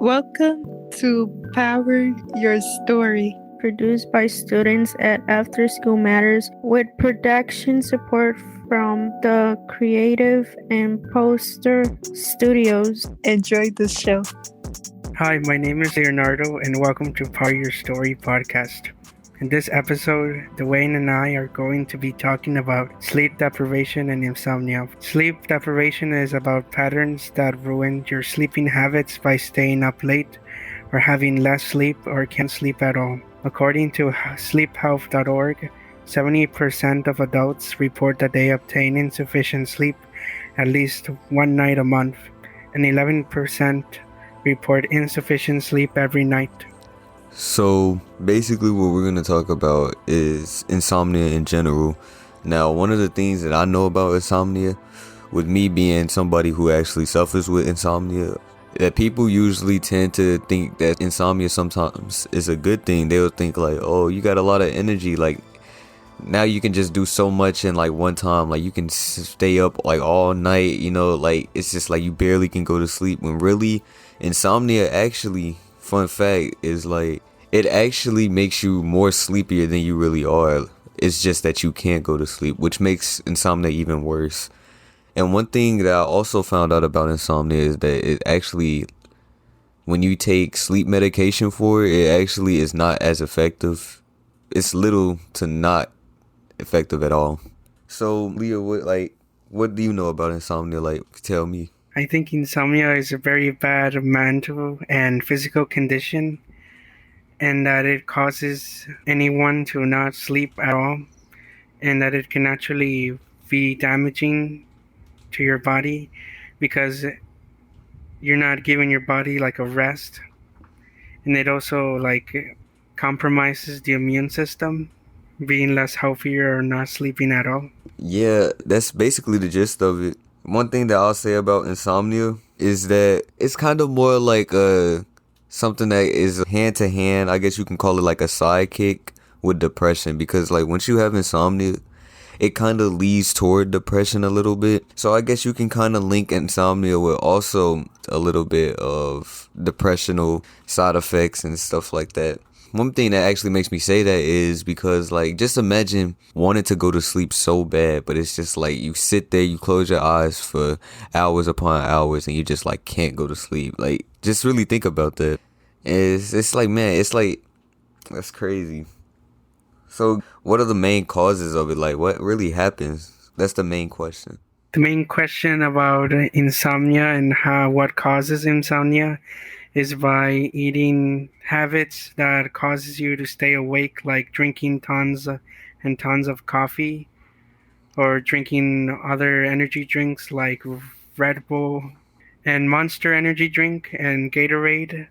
Welcome to Power Your Story. Produced by students at After School Matters with production support from the Creative Impostor Studios. Enjoy the show. Hi, my name is Leonardo and welcome to Power Your Story podcast. In this episode, Dewayne and I are going to be talking about sleep deprivation and insomnia. Sleep deprivation is about patterns that ruin your sleeping habits by staying up late or having less sleep or can't sleep at all. According to sleephealth.org, 70% of adults report that they obtain insufficient sleep at least one night a month, and 11% report insufficient sleep every night. So basically what we're going to talk about is insomnia in general. Now, one of the things that I know about insomnia, with me being somebody who actually suffers with insomnia, that people usually tend to think that insomnia sometimes is a good thing. They'll think like, oh, you got a lot of energy, like now you can just do so much in like one time, like you can stay up like all night, like it's just like you barely can go to sleep, when really insomnia actually, fun fact, is like it actually makes you more sleepier than you really are. It's just that you can't go to sleep, which makes insomnia even worse. And one thing that I also found out about insomnia is that it actually, when you take sleep medication for it, it actually is not as effective. It's little to not effective at all. So Leah, what do you know about insomnia? Like, tell me. I think insomnia is a very bad mental and physical condition, and that it causes anyone to not sleep at all, and that it can actually be damaging to your body because you're not giving your body like a rest, and it also like compromises the immune system, being less healthier or not sleeping at all. Yeah, that's basically the gist of it. One thing that I'll say about insomnia is that it's kind of more like something that is hand to hand. I guess you can call it like a sidekick with depression, because like once you have insomnia, it kind of leads toward depression a little bit. So I guess you can kind of link insomnia with also a little bit of depressional side effects and stuff like that. One thing that actually makes me say that is because, like, just imagine wanting to go to sleep so bad, but it's just like you sit there, you close your eyes for hours upon hours, and you just like can't go to sleep. Like, just really think about that. It's like, man, it's like, that's crazy. So what are the main causes of it? Like, what really happens? That's the main question. The main question about insomnia and what causes insomnia is by eating habits that causes you to stay awake, like drinking tons and tons of coffee, or drinking other energy drinks like Red Bull and Monster energy drink and Gatorade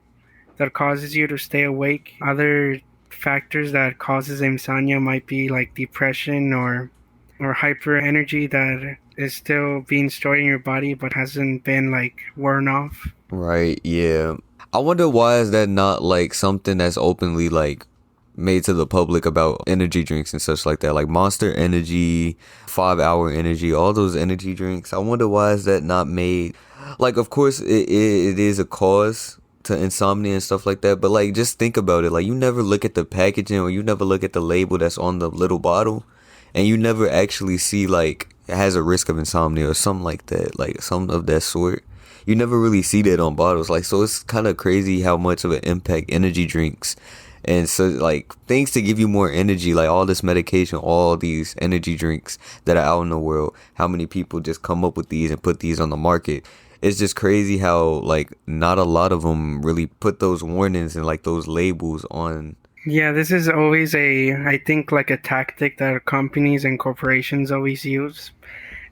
that causes you to stay awake. Other factors that causes insomnia might be like depression or hyper energy that is still being stored in your body but hasn't been like worn off. Right, yeah. I wonder why is that not like something that's openly like made to the public about energy drinks and such like that, like Monster Energy, 5 Hour Energy, all those energy drinks. I wonder why is that not made. Like, of course it is a cause to insomnia and stuff like that, but like just think about it. Like, you never look at the packaging or you never look at the label that's on the little bottle, and you never actually see like it has a risk of insomnia or something like that, like something of that sort. You never really see that on bottles. Like, so it's kind of crazy how much of an impact energy drinks and so like things to give you more energy, like all this medication, all these energy drinks that are out in the world, how many people just come up with these and put these on the market. It's just crazy how like not a lot of them really put those warnings and like those labels on. Yeah, this is always I think like a tactic that companies and corporations always use,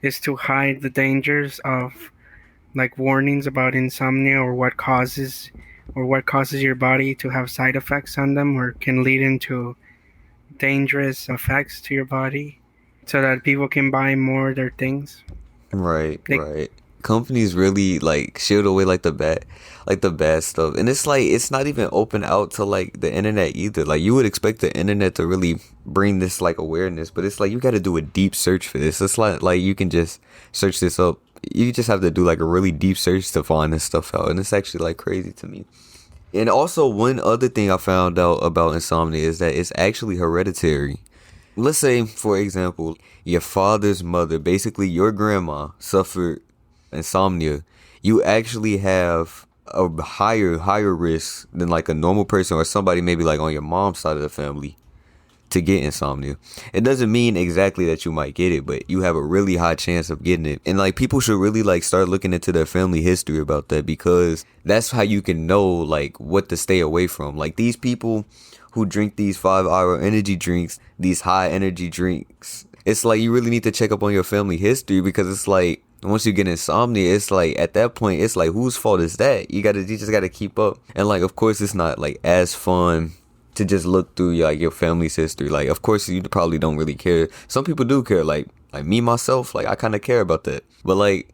is to hide the dangers of like warnings about insomnia or what causes your body to have side effects on them or can lead into dangerous effects to your body, so that people can buy more of their things. Right. Companies really like shield away like the bad stuff, and it's like it's not even open out to like the internet either. Like, you would expect the internet to really bring this like awareness, but it's like you got to do a deep search for this. It's like you can just search this up you just have to do like a really deep search to find this stuff out, and it's actually like crazy to me. And also, one other thing I found out about insomnia is that it's actually hereditary. Let's say, for example, your father's mother, basically your grandma, suffered insomnia. You actually have a higher risk than like a normal person or somebody maybe like on your mom's side of the family to get insomnia. It doesn't mean exactly that you might get it, but you have a really high chance of getting it. And like people should really like start looking into their family history about that, because that's how you can know like what to stay away from. Like these people who drink these 5-hour energy drinks, these high energy drinks, it's like you really need to check up on your family history, because it's like once you get insomnia, it's like at that point it's like whose fault is that? You just gotta keep up. And like of course it's not like as fun to just look through like your family's history. Like of course you probably don't really care. Some people do care, like me myself, like I kind of care about that. But like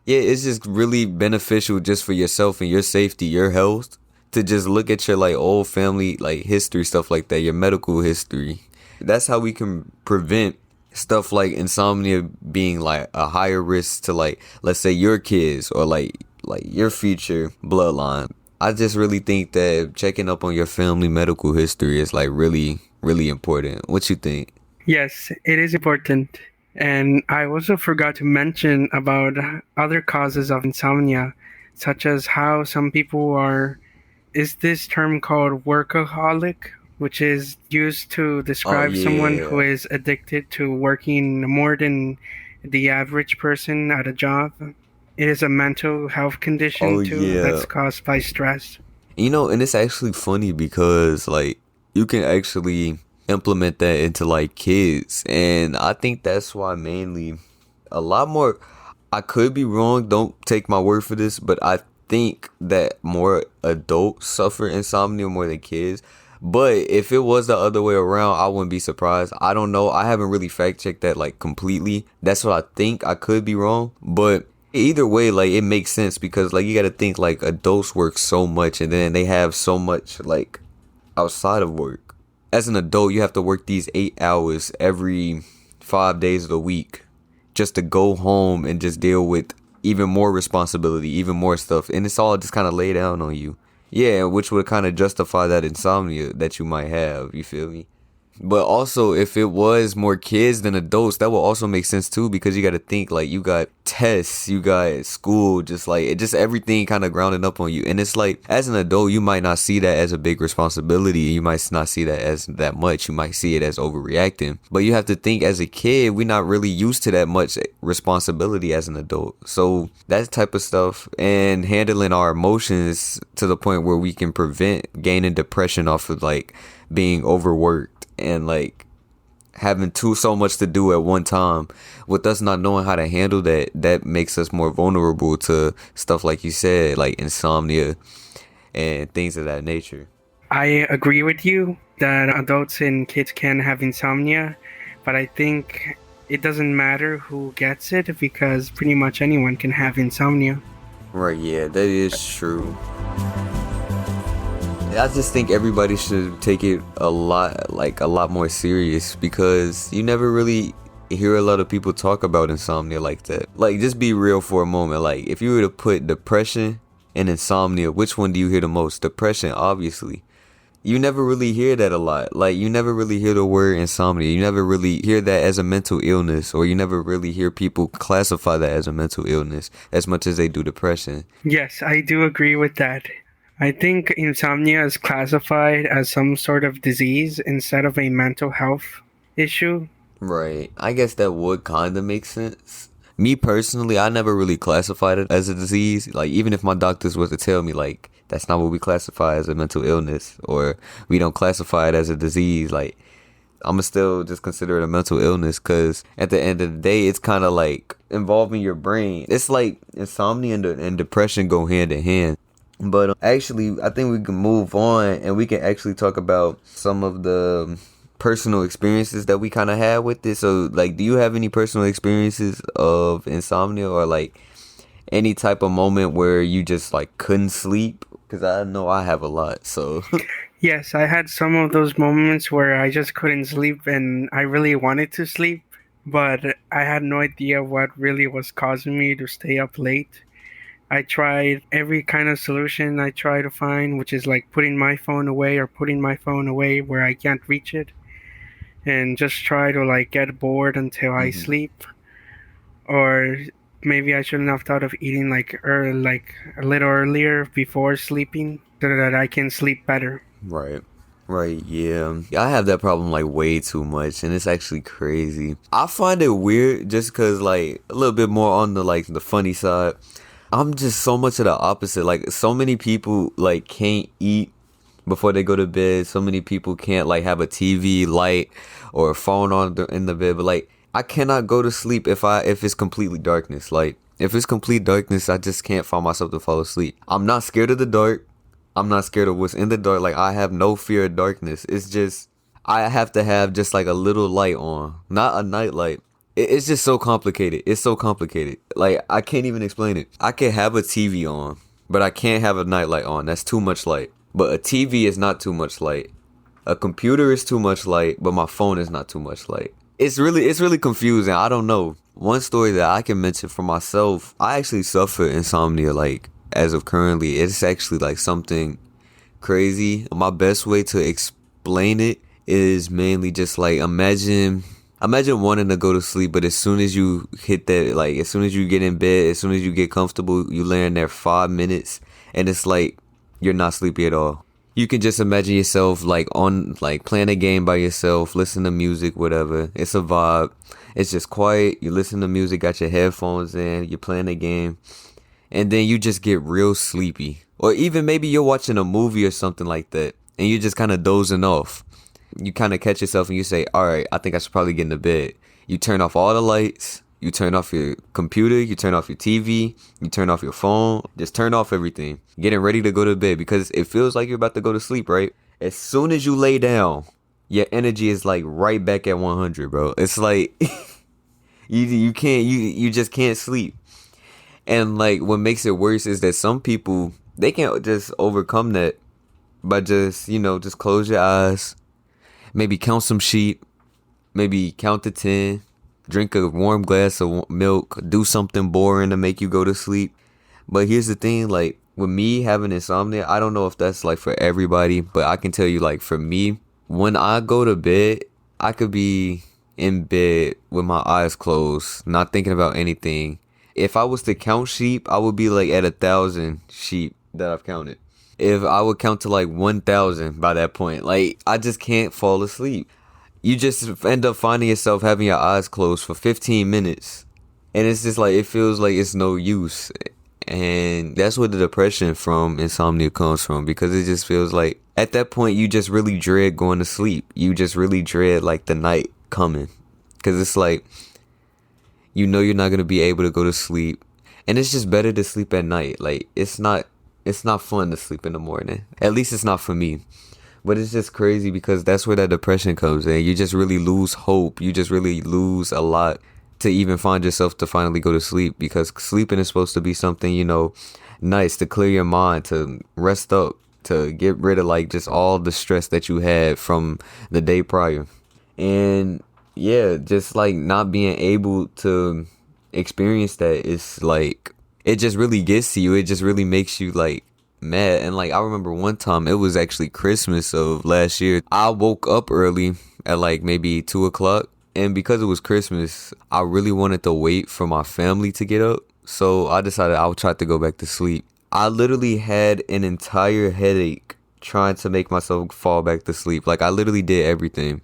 yeah, it's just really beneficial just for yourself and your safety, your health, to just look at your like old family like history, stuff like that, your medical history. That's how we can prevent stuff like insomnia being like a higher risk to like, let's say your kids or like your future bloodline. I just really think that checking up on your family medical history is like really, really important. What you think? Yes, it is important. And I also forgot to mention about other causes of insomnia, such as how some people is this term called workaholic, which is used to describe someone who is addicted to working more than the average person at a job. It is a mental health condition that's caused by stress. You know, and it's actually funny because like you can actually implement that into like kids, and I think that's why mainly a lot more, I could be wrong, don't take my word for this, but I think that more adults suffer insomnia more than kids. But if it was the other way around, I wouldn't be surprised. I don't know. I haven't really fact checked that like completely. That's what I think. I could be wrong, but either way, like it makes sense, because like you got to think like adults work so much, and then they have so much like outside of work. As an adult, you have to work these 8 hours every 5 days of the week just to go home and just deal with even more responsibility, even more stuff, and it's all just kind of laid down on you. Yeah, which would kind of justify that insomnia that you might have, you feel me? But also, if it was more kids than adults, that will also make sense too, because you got to think like you got tests, you got school, just everything kind of grounded up on you. And it's like, as an adult, you might not see that as a big responsibility. You might not see that as that much. You might see it as overreacting. But you have to think, as a kid, we're not really used to that much responsibility as an adult. So that type of stuff, and handling our emotions to the point where we can prevent gaining depression off of like being overworked and like having so much to do at one time, with us not knowing how to handle that makes us more vulnerable to stuff like you said, like insomnia and things of that nature. I agree with you that adults and kids can have insomnia, but I think it doesn't matter who gets it, because pretty much anyone can have insomnia. Right, yeah, that is true. I just think everybody should take it a lot more serious, because you never really hear a lot of people talk about insomnia like that. Like, just be real for a moment. Like, if you were to put depression and insomnia, which one do you hear the most? Depression, obviously. You never really hear that a lot. Like, you never really hear the word insomnia. You never really hear that as a mental illness, or you never really hear people classify that as a mental illness as much as they do depression. Yes, I do agree with that. I think insomnia is classified as some sort of disease instead of a mental health issue. Right. I guess that would kind of make sense. Me personally, I never really classified it as a disease. Like, even if my doctors were to tell me, like, that's not what we classify as a mental illness, or we don't classify it as a disease, like, I'm going to still just consider it a mental illness, because at the end of the day, it's kind of like involving your brain. It's like insomnia and depression go hand in hand. But actually, I think we can move on, and we can actually talk about some of the personal experiences that we kind of had with it. So, like, do you have any personal experiences of insomnia, or like any type of moment where you just like couldn't sleep? Because I know I have a lot. So Yes, I had some of those moments where I just couldn't sleep and I really wanted to sleep. but I had no idea what really was causing me to stay up late. I tried every kind of solution I try to find, which is like putting my phone away or putting my phone away where I can't reach it, and just try to like get bored until I Mhm. sleep. Or maybe I shouldn't have thought of eating like a little earlier before sleeping so that I can sleep better. Right. Right, yeah. I have that problem like way too much, and it's actually crazy. I find it weird just cause like a little bit more on the like the funny side. I'm just so much of the opposite. Like so many people like can't eat before they go to bed. So many people can't like have a TV light or a phone on in the bed. But like I cannot go to sleep if it's completely darkness. Like if it's complete darkness, I just can't find myself to fall asleep. I'm not scared of the dark. I'm not scared of what's in the dark. Like I have no fear of darkness. It's just I have to have just like a little light on, not a night light. It's just so complicated. It's so complicated. Like I can't even explain it. I can have a TV on, but I can't have a night light on. That's too much light. But a TV is not too much light. A computer is too much light, but my phone is not too much light. It's really confusing. I don't know. One story that I can mention for myself, I actually suffer insomnia like as of currently. It's actually like something crazy. My best way to explain it is mainly just like imagine wanting to go to sleep, but as soon as you hit that, like as soon as you get in bed, as soon as you get comfortable, you lay in there 5 minutes and it's like you're not sleepy at all. You can just imagine yourself like on like playing a game by yourself, listen to music, whatever. It's a vibe. It's just quiet. You listen to music, got your headphones in, you're playing a game, and then you just get real sleepy. Or even maybe you're watching a movie or something like that, and you're just kind of dozing off. You kind of catch yourself and you say, all right, I think I should probably get into bed. You turn off all the lights. You turn off your computer. You turn off your TV. You turn off your phone. Just turn off everything. Getting ready to go to bed because it feels like you're about to go to sleep, right? As soon as you lay down, your energy is like right back at 100, bro. It's like you just can't sleep. And like what makes it worse is that some people they can't just overcome that by just, just close your eyes, maybe count some sheep, maybe count to 10, drink a warm glass of milk, do something boring to make you go to sleep. But here's the thing, like with me having insomnia, I don't know if that's like for everybody, but I can tell you like for me, when I go to bed, I could be in bed with my eyes closed, not thinking about anything. If I was to count sheep, I would be like at 1,000 sheep that I've counted. If I would count to like 1,000 by that point, like I just can't fall asleep. You just end up finding yourself having your eyes closed for 15 minutes. And it's just like, it feels like it's no use. And that's where the depression from insomnia comes from, because it just feels like at that point, you just really dread going to sleep. You just really dread like the night coming, because it's like, you're not going to be able to go to sleep. And it's just better to sleep at night. Like it's not fun to sleep in the morning. At least it's not for me. But it's just crazy because that's where that depression comes in. You just really lose hope. You just really lose a lot to even find yourself to finally go to sleep, because sleeping is supposed to be something, nice to clear your mind, to rest up, to get rid of like just all the stress that you had from the day prior. And yeah, just like not being able to experience that is like, it just really gets to you. It just really makes you like mad. And like I remember one time, it was actually Christmas of last year. I woke up early at like maybe 2 o'clock, and because it was Christmas, I really wanted to wait for my family to get up, so I decided I would try to go back to sleep. I literally had an entire headache trying to make myself fall back to sleep. Like I literally did everything.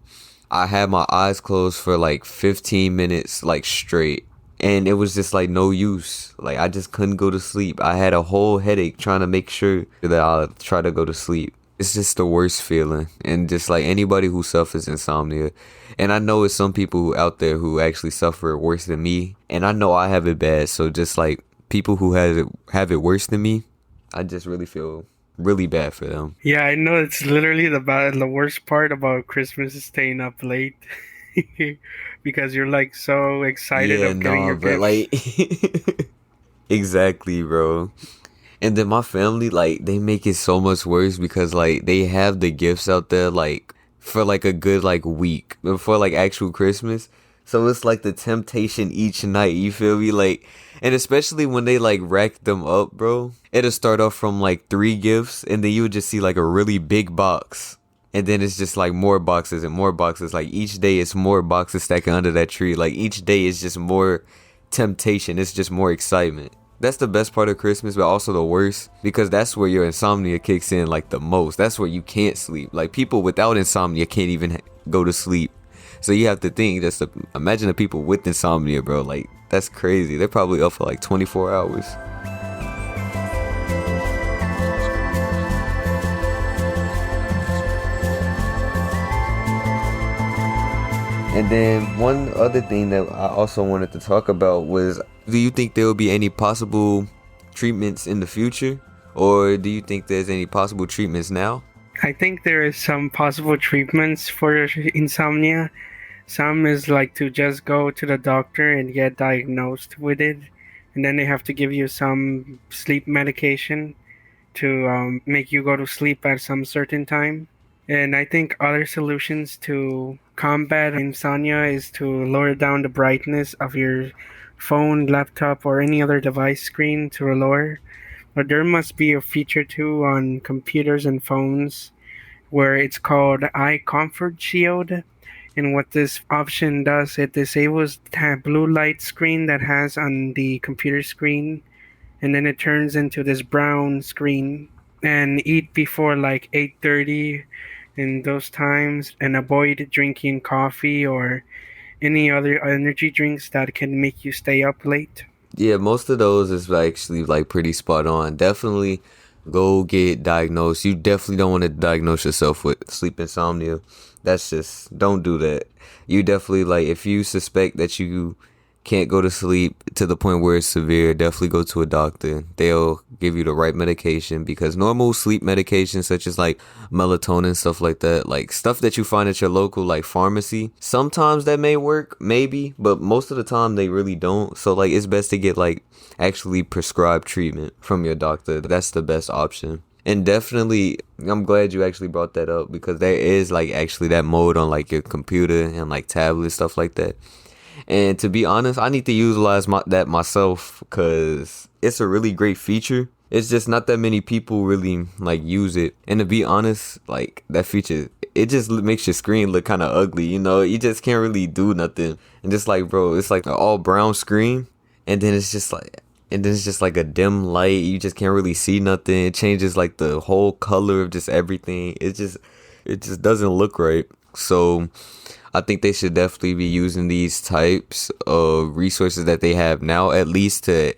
I had my eyes closed for like 15 minutes like straight, and it was just like no use. Like I just couldn't go to sleep. I had a whole headache trying to make sure that I'll try to go to sleep. It's just the worst feeling. And just like anybody who suffers insomnia, and I know it's some people out there who actually suffer worse than me, and I know I have it bad. So just like people who have it worse than me, I just really feel really bad for them. Yeah, I know it's literally the worst part about Christmas is staying up late. Because you're like so excited Yeah, of getting your but gifts. like exactly, bro. And then my family, like, they make it so much worse because like they have the gifts out there like for like a good like week before like actual Christmas. So it's like the temptation each night, you feel me? Like, and especially when they like rack them up, bro. It'll start off from like 3 gifts, and then you would just see like a really big box. And then it's just like more boxes and more boxes. Like each day it's more boxes stacking under that tree. Like each day is just more temptation. It's just more excitement. That's the best part of Christmas, but also the worst, because that's where your insomnia kicks in like the most. That's where you can't sleep. Like people without insomnia can't even go to sleep. So you have to think, imagine the people with insomnia, bro. Like that's crazy. They're probably up for like 24 hours. And then one other thing that I also wanted to talk about was, do you think there will be any possible treatments in the future? Or do you think there's any possible treatments now? I think there is some possible treatments for insomnia. Some is like to just go to the doctor and get diagnosed with it. And then they have to give you some sleep medication to make you go to sleep at some certain time. And I think other solutions to combat insomnia is to lower down the brightness of your phone, laptop, or any other device screen to lower. But there must be a feature too on computers and phones where it's called Eye Comfort Shield. And what this option does, it disables the blue light screen that has on the computer screen, and then it turns into this brown screen. And eat before like 8:30 in those times, and avoid drinking coffee or any other energy drinks that can make you stay up late. Yeah, most of those is actually like pretty spot on. Definitely go get diagnosed. You definitely don't want to diagnose yourself with sleep insomnia. That's just, don't do that. You definitely, like, if you suspect that you can't go to sleep to the point where it's severe, definitely go to a doctor. They'll give you the right medication, because normal sleep medications such as like melatonin, stuff like that, like stuff that you find at your local like pharmacy, sometimes that may work, maybe, but most of the time they really don't. So like it's best to get like actually prescribed treatment from your doctor. That's the best option. And definitely, I'm glad you actually brought that up, because there is like actually that mode on like your computer and like tablet, stuff like that. And to be honest, I need to utilize that myself, because it's a really great feature. It's just not that many people really like use it. And to be honest, like that feature, it just makes your screen look kind of ugly, you know? You just can't really do nothing. And just like, bro, it's like an all brown screen. And then it's just like a dim light. You just can't really see nothing. It changes like the whole color of just everything. It just doesn't look right. So I think they should definitely be using these types of resources that they have now, at least to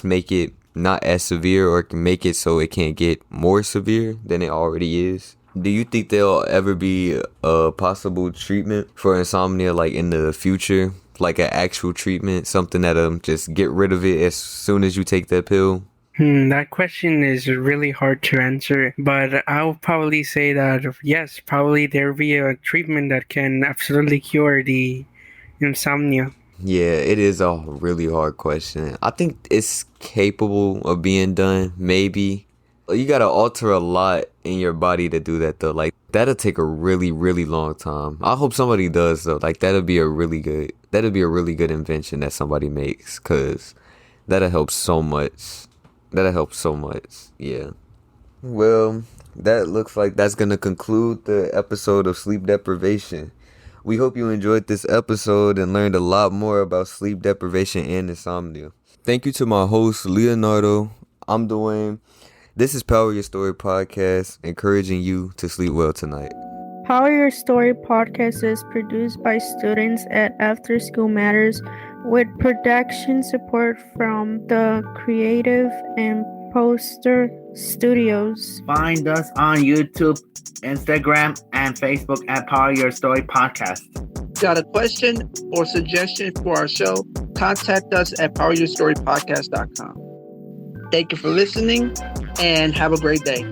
make it not as severe, or make it so it can't get more severe than it already is. Do you think there'll ever be a possible treatment for insomnia like in the future? Like an actual treatment, something that'll just get rid of it as soon as you take that pill? That question is really hard to answer, but I'll probably say that yes, probably there'll be a treatment that can absolutely cure the insomnia. Yeah, it is a really hard question. I think it's capable of being done, maybe. You gotta alter a lot in your body to do that though. Like that'll take a really, really long time. I hope somebody does though. Like that'll be a really good invention that somebody makes, cause that'll help so much. Yeah. Well, that looks like that's gonna conclude the episode of Sleep Deprivation. We hope you enjoyed this episode and learned a lot more about sleep deprivation and insomnia. Thank you to my host, Leonardo. I'm Dewayne. This is Power Your Story Podcast, encouraging you to sleep well tonight. Power Your Story Podcast is produced by students at After School Matters with production support from the Creative Impostor Studios. Find us on YouTube, Instagram, and Facebook at Power Your Story Podcast. Got a question or suggestion for our show? Contact us at poweryourstorypodcast.com. Thank you for listening and have a great day.